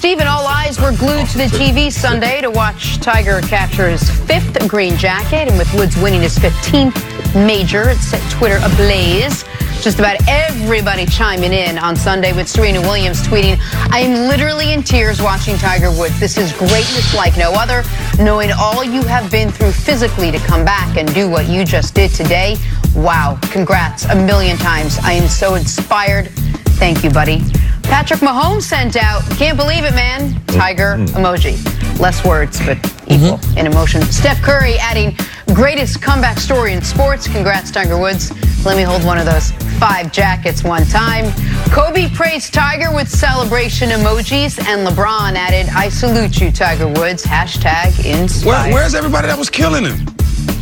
Stephen, all eyes were glued to the TV Sunday to watch Tiger capture his 5th green jacket, and with Woods winning his 15th major, it set Twitter ablaze. Just about everybody chiming in on Sunday, with Serena Williams tweeting, "I am literally in tears watching Tiger Woods. This is greatness like no other. Knowing all you have been through physically to come back and do what you just did today. Wow, congrats a million times. I am so inspired. Thank you, buddy." Patrick Mahomes sent out, "Can't believe it, man," Tiger emoji. Less words, but equal in emotion. Steph Curry adding, "Greatest comeback story in sports. Congrats, Tiger Woods. Let me hold one of those 5 jackets one time." Kobe praised Tiger with celebration emojis, and LeBron added, "I salute you, Tiger Woods. Hashtag inspired." Where's everybody that was killing him?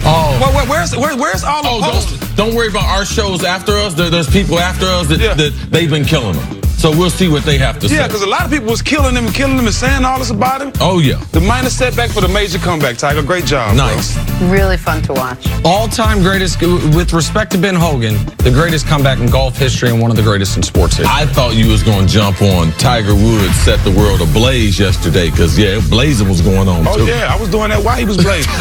Oh. Where's all the posts? Don't worry about our shows after us. There's people after us that they've been killing them. So we'll see what they have to say. Yeah, because a lot of people was killing him and saying all this about him. Oh, yeah. The minor setback for the major comeback, Tiger. Great job. Nice. Bro. Really fun to watch. All-time greatest, with respect to Ben Hogan, the greatest comeback in golf history and one of the greatest in sports history. I thought you was going to jump on Tiger Woods set the world ablaze yesterday, because, yeah, blazing was going on, too. Oh, yeah, I was doing that while he was blazing.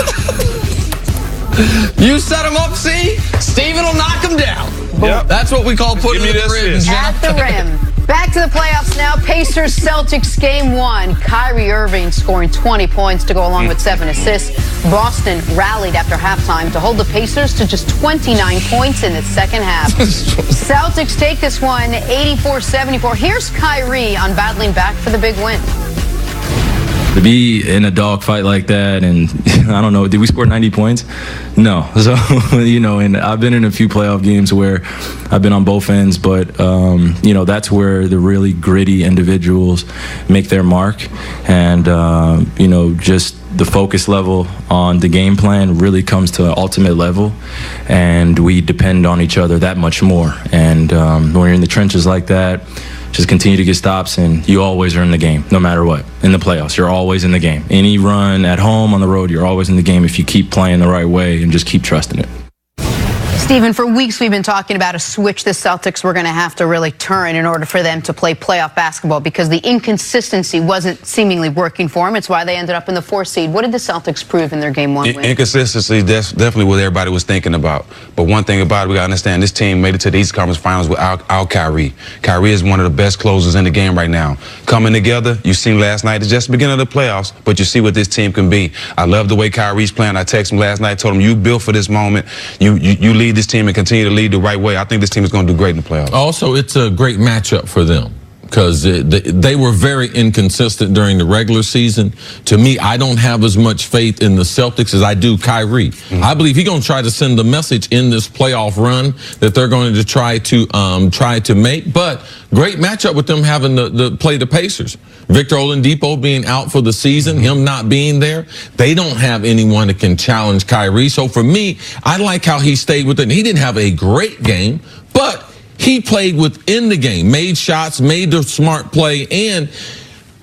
You set him up, see? Steven will knock him down. Yep. That's what we call putting it at the rim. At the rim. Back to the playoffs now. Pacers Celtics game 1. Kyrie Irving scoring 20 points to go along with 7 assists. Boston rallied after halftime to hold the Pacers to just 29 points in the second half. Celtics take this one 84-74. Here's Kyrie on battling back for the big win. To be in a dogfight like that, and I don't know, did we score 90 points? No. So, and I've been in a few playoff games where I've been on both ends, but, that's where the really gritty individuals make their mark. And, just the focus level on the game plan really comes to an ultimate level, and we depend on each other that much more. And when you're in the trenches like that, just continue to get stops, and you always are in the game, no matter what. In the playoffs, you're always in the game. Any run at home, on the road, you're always in the game if you keep playing the right way and just keep trusting it. Stephen, for weeks we've been talking about a switch the Celtics were going to have to really turn in order for them to play playoff basketball, because the inconsistency wasn't seemingly working for them. It's why they ended up in the 4th seed. What did the Celtics prove in their game 1 win? Inconsistency, that's definitely what everybody was thinking about. But one thing about it, we got to understand, this team made it to the East Conference Finals without Kyrie. Kyrie is one of the best closers in the game right now. Coming together, you seen last night, it's just the beginning of the playoffs, but you see what this team can be. I love the way Kyrie's playing. I texted him last night, told him, you built for this moment. You lead this team and continue to lead the right way. I think this team is going to do great in the playoffs. Also, it's a great matchup for them, because they were very inconsistent during the regular season. To me, I don't have as much faith in the Celtics as I do Kyrie. I believe he's going to try to send the message in this playoff run that they're going to try to make. But great matchup with them having to play the Pacers. Victor Oladipo being out for the season, him not being there, they don't have anyone that can challenge Kyrie. So for me, I like how he stayed with it. He didn't have a great game, but he played within the game, made shots, made the smart play, and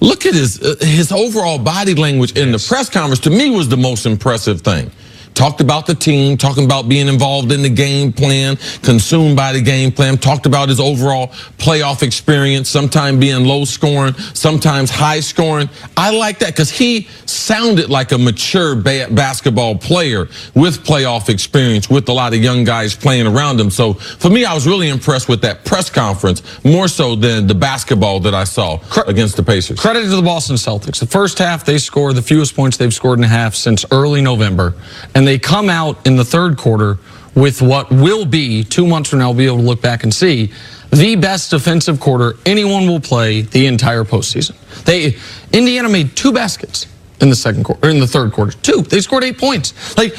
look at his overall body language in the press conference. To me, was the most impressive thing. Talked about the team, talking about being involved in the game plan, consumed by the game plan, talked about his overall playoff experience, sometimes being low scoring, sometimes high scoring. I like that, because he sounded like a mature basketball player with playoff experience, with a lot of young guys playing around him. So for me, I was really impressed with that press conference, more so than the basketball that I saw against the Pacers. Credit to the Boston Celtics. The first half, they scored the fewest points they've scored in a half since early November. And they come out in the third quarter with what will be, 2 months from now, we'll be able to look back and see, the best defensive quarter anyone will play the entire postseason. Indiana made 2 baskets in the second quarter, or in the third quarter. 2. They scored 8 points. Like,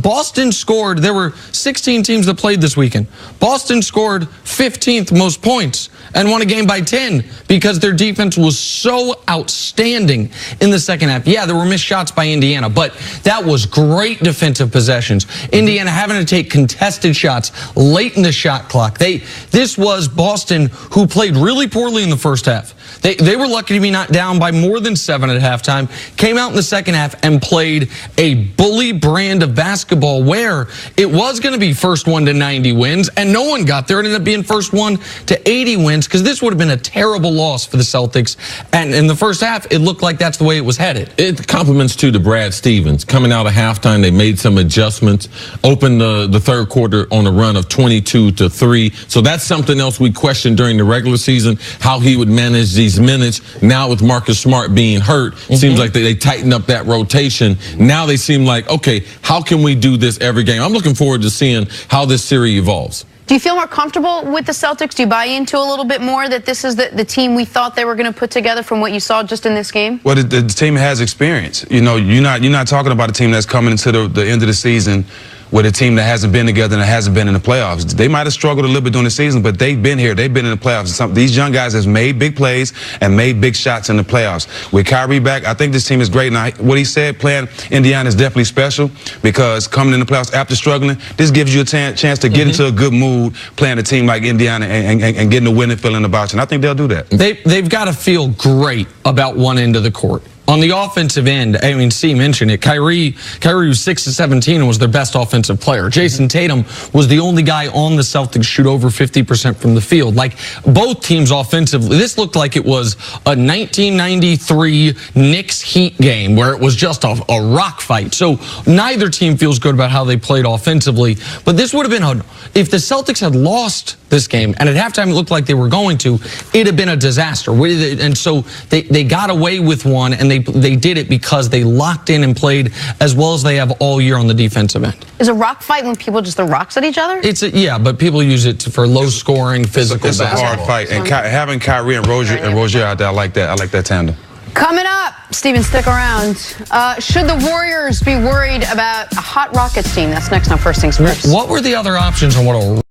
Boston scored, there were 16 teams that played this weekend. Boston scored 15th most points and won a game by 10 because their defense was so outstanding in the second half. Yeah, there were missed shots by Indiana, but that was great defensive possessions. Indiana having to take contested shots late in the shot clock. This was Boston, who played really poorly in the first half. They were lucky to be knocked down by more than 7 at halftime, came out in the second half and played a bully brand of basketball where it was going to be first one to 90 wins, and no one got there. It ended up being first one to 80 wins. confidence, because this would have been a terrible loss for the Celtics. And in the first half, it looked like that's the way it was headed. It compliments to Brad Stevens. Coming out of halftime, they made some adjustments, opened the third quarter on a run of 22-3. So that's something else we questioned during the regular season, how he would manage these minutes. Now with Marcus Smart being hurt, seems like they tightened up that rotation. Now they seem like, okay, how can we do this every game? I'm looking forward to seeing how this series evolves. Do you feel more comfortable with the Celtics? Do you buy into a little bit more that this is the team we thought they were going to put together from what you saw just in this game? Well, the team has experience. You know, you're not talking about a team that's coming into the end of the season with a team that hasn't been together and hasn't been in the playoffs. They might have struggled a little bit during the season, but they've been here. They've been in the playoffs. These young guys have made big plays and made big shots in the playoffs. With Kyrie back, I think this team is great. Now, what he said, playing Indiana is definitely special, because coming in the playoffs after struggling, this gives you a chance to get into a good mood playing a team like Indiana and getting a winning feeling about you. And I think they'll do that. They've got to feel great about one end of the court. On the offensive end, I mean, C mentioned it. Kyrie was 6-17 and was their best offensive player. Jason Tatum was the only guy on the Celtics shoot over 50% from the field. Like, both teams offensively, this looked like it was a 1993 Knicks Heat game where it was just a rock fight. So neither team feels good about how they played offensively. But this would have been, if the Celtics had lost this game, and at halftime it looked like they were going to, it'd have been a disaster. And so they got away with one, and they did it because they locked in and played as well as they have all year on the defensive end. Is a rock fight when people just throw rocks at each other? Yeah, but people use it for low-scoring, physical basketball. It's a hard fight, and having Kyrie and Rozier out there, I like that. I like that tandem. Coming up, Steven, stick around. Should the Warriors be worried about a hot Rockets team? That's next on First Things First. What were the other options on what a